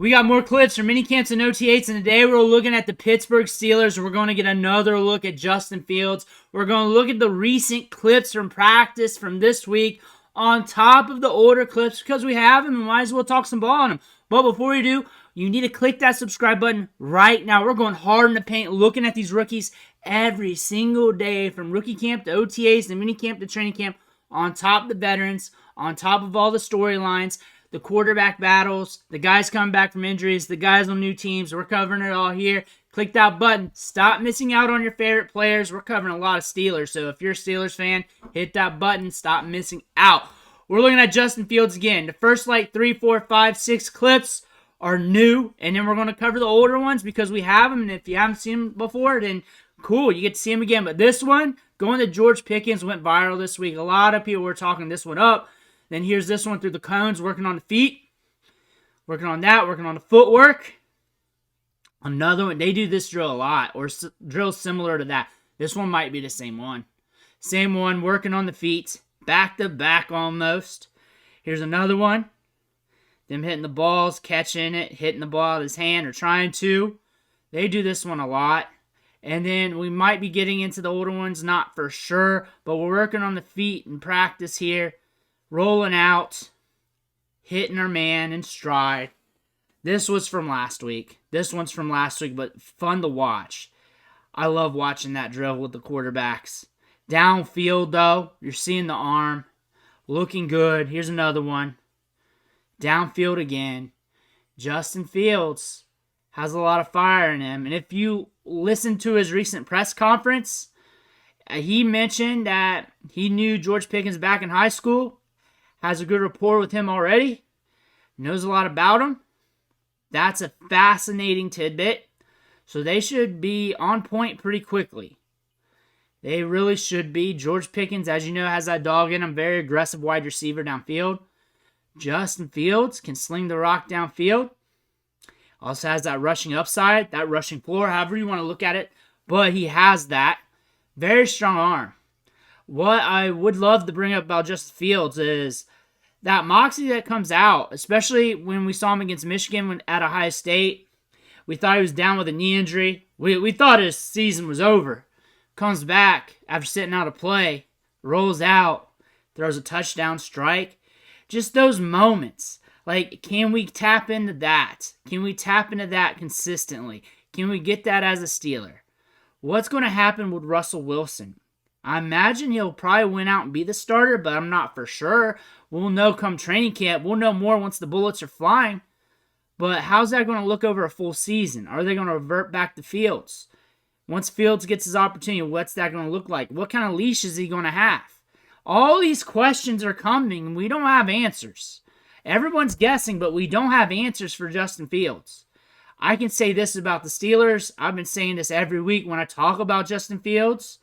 We got more clips from mini camps and OTAs, and today we're looking at the Pittsburgh Steelers. We're going to get another look at Justin Fields. We're going to look at the recent clips from practice from this week on top of the older clips because we have them and might as well talk some ball on them. But before we do, you need to click that subscribe button right now. We're going hard in the paint looking at these rookies every single day from rookie camp to OTAs to mini camp to training camp, on top of the veterans, on top of all the storylines, the quarterback battles, the guys coming back from injuries, the guys on new teams. We're covering it all here. Click that button. Stop missing out on your favorite players. We're covering a lot of Steelers, so if you're a Steelers fan, hit that button. Stop missing out. We're looking at Justin Fields again. The first 3, 4, 5, 6 clips are new, and then we're going to cover the older ones because we have them, and if you haven't seen them before, then cool, you get to see them again. But this one, going to George Pickens, went viral this week. A lot of people were talking this one up. Then here's this one through the cones, working on the feet. Working on that, working on the footwork. Another one, they do this drill a lot, or drills similar to that. This one might be the same one. Same one, working on the feet. Back to back almost. Here's another one. Them hitting the balls, catching it, hitting the ball out of his hand, or trying to. They do this one a lot. And then we might be getting into the older ones, not for sure. But we're working on the feet in practice here. Rolling out, hitting our man in stride. This was from last week. This one's from last week, but fun to watch. I love watching that drill with the quarterbacks. Downfield, though, you're seeing the arm. Looking good. Here's another one. Downfield again. Justin Fields has a lot of fire in him. And if you listen to his recent press conference, he mentioned that he knew George Pickens back in high school. Has a good rapport with him already. Knows a lot about him. That's a fascinating tidbit. So they should be on point pretty quickly. They really should be. George Pickens, as you know, has that dog in him. Very aggressive wide receiver downfield. Justin Fields can sling the rock downfield. Also has that rushing upside, that rushing floor, however you want to look at it. But he has that. Very strong arm. What I would love to bring up about Justin Fields is that moxie that comes out, especially when we saw him against Michigan at Ohio State. We thought he was down with a knee injury. We thought his season was over. Comes back after sitting out a play, rolls out, throws a touchdown strike. Just those moments. Can we tap into that? Can we tap into that consistently? Can we get that as a Steeler? What's going to happen with Russell Wilson? I imagine he'll probably win out and be the starter, but I'm not for sure. We'll know come training camp. We'll know more once the bullets are flying. But how's that going to look over a full season? Are they going to revert back to Fields? Once Fields gets his opportunity, what's that going to look like? What kind of leash is he going to have? All these questions are coming, and we don't have answers. Everyone's guessing, but we don't have answers for Justin Fields. I can say this about the Steelers. I've been saying this every week when I talk about Justin Fields.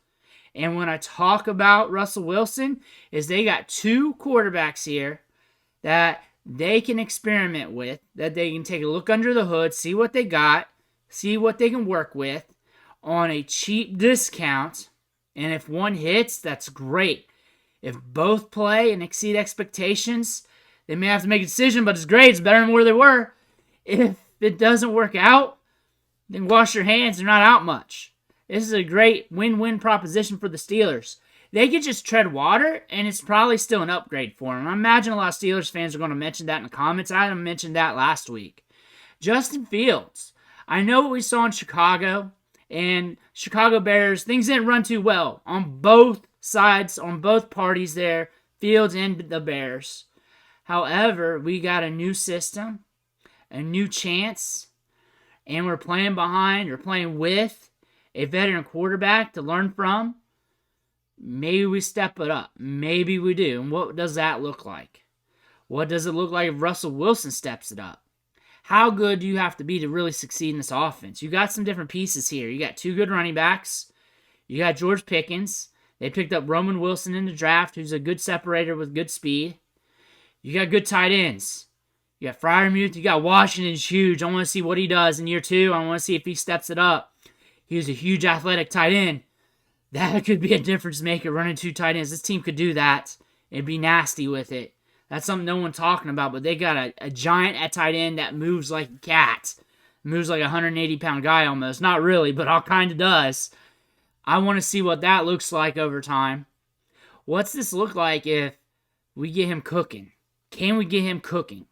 And when I talk about Russell Wilson, is they got two quarterbacks here that they can experiment with, that they can take a look under the hood, see what they got, see what they can work with on a cheap discount. And if one hits, that's great. If both play and exceed expectations, they may have to make a decision, but it's great. It's better than where they were. If it doesn't work out, then wash your hands. They're not out much. This is a great win-win proposition for the Steelers. They could just tread water, and it's probably still an upgrade for them. I imagine a lot of Steelers fans are going to mention that in the comments. I mentioned that last week. Justin Fields. I know what we saw in Chicago, and Chicago Bears, things didn't run too well on both sides, on both parties there, Fields and the Bears. However, we got a new system, a new chance, and we're playing behind or playing with a veteran quarterback to learn from. Maybe we step it up. Maybe we do. And what does that look like? What does it look like if Russell Wilson steps it up? How good do you have to be to really succeed in this offense? You got some different pieces here. You got two good running backs. You got George Pickens. They picked up Roman Wilson in the draft, who's a good separator with good speed. You got good tight ends. You got Freiermuth. You got Washington's huge. I want to see what he does in year two. I want to see if he steps it up. He's a huge athletic tight end. That could be a difference maker, running two tight ends. This team could do that and be nasty with it. That's something no one's talking about, but they got a giant at tight end that moves like a cat. Moves like a 180-pound guy almost. Not really, but all kind of does. I want to see what that looks like over time. What's this look like if we get him cooking? Can we get him cooking?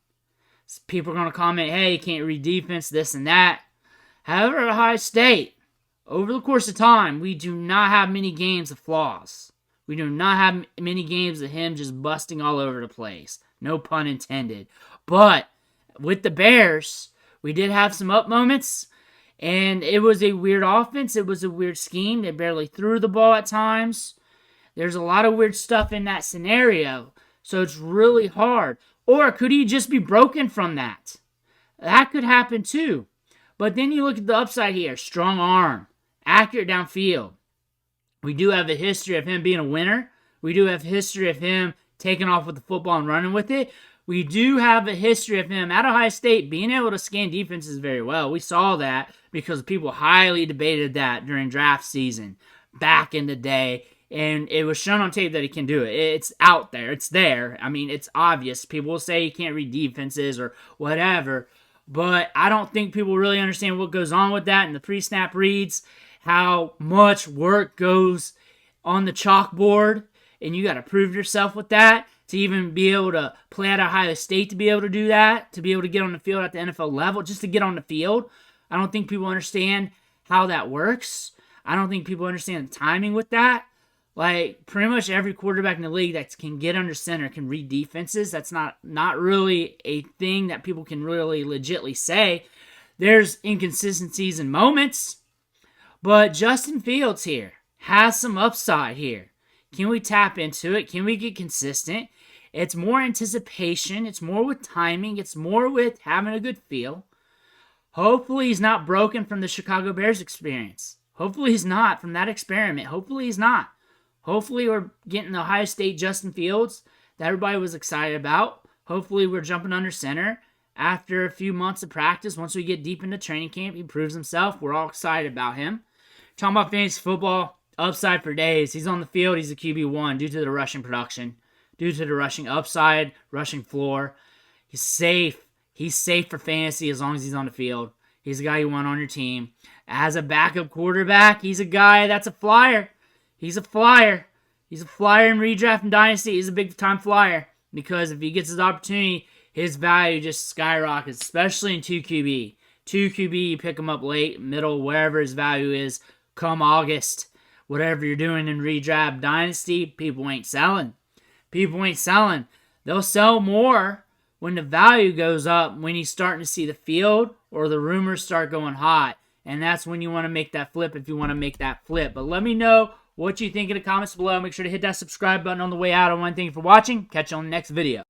People are going to comment, hey, he can't read defense, this and that. However, at Ohio State, over the course of time, we do not have many games of flaws. We do not have many games of him just busting all over the place. No pun intended. But with the Bears, we did have some up moments, and it was a weird offense. It was a weird scheme. They barely threw the ball at times. There's a lot of weird stuff in that scenario, so it's really hard. Or could he just be broken from that? That could happen too. But then you look at the upside here. Strong arm. Accurate downfield. We do have a history of him being a winner. We do have a history of him taking off with the football and running with it. We do have a history of him at Ohio State being able to scan defenses very well. We saw that because people highly debated that during draft season back in the day. And it was shown on tape that he can do it. It's out there. It's there. I mean, it's obvious. People will say he can't read defenses or whatever. But I don't think people really understand what goes on with that in the pre-snap reads, how much work goes on the chalkboard, and you got to prove yourself with that to even be able to play at Ohio State, to be able to do that, to be able to get on the field at the NFL level, just to get on the field. I don't think people understand how that works. I don't think people understand the timing with that. Like, pretty much every quarterback in the league that can get under center can read defenses. That's not really a thing that people can really legitly say. There's inconsistencies in moments, but Justin Fields here has some upside here. Can we tap into it? Can we get consistent? It's more anticipation. It's more with timing. It's more with having a good feel. Hopefully he's not broken from the Chicago Bears experience. Hopefully he's not from that experiment. Hopefully he's not. Hopefully we're getting the Ohio State Justin Fields that everybody was excited about. Hopefully we're jumping under center after a few months of practice. Once we get deep into training camp, he proves himself. We're all excited about him. Talking about fantasy football, upside for days. He's on the field. He's a QB1 due to the rushing production, due to the rushing upside, rushing floor. He's safe. He's safe for fantasy as long as he's on the field. He's a guy you want on your team. As a backup quarterback, he's a guy that's a flyer. He's a flyer. He's a flyer in redraft and dynasty. He's a big-time flyer because if he gets his opportunity, his value just skyrockets, especially in 2QB. 2QB, you pick him up late, middle, wherever his value is, come August. Whatever you're doing in redraft dynasty, people ain't selling. People ain't selling. They'll sell more when the value goes up, when he's starting to see the field or the rumors start going hot. And that's when you want to make that flip if you want to make that flip. But let me know what you think in the comments below. Make sure to hit that subscribe button on the way out. I want to thank you for watching. Catch you on the next video.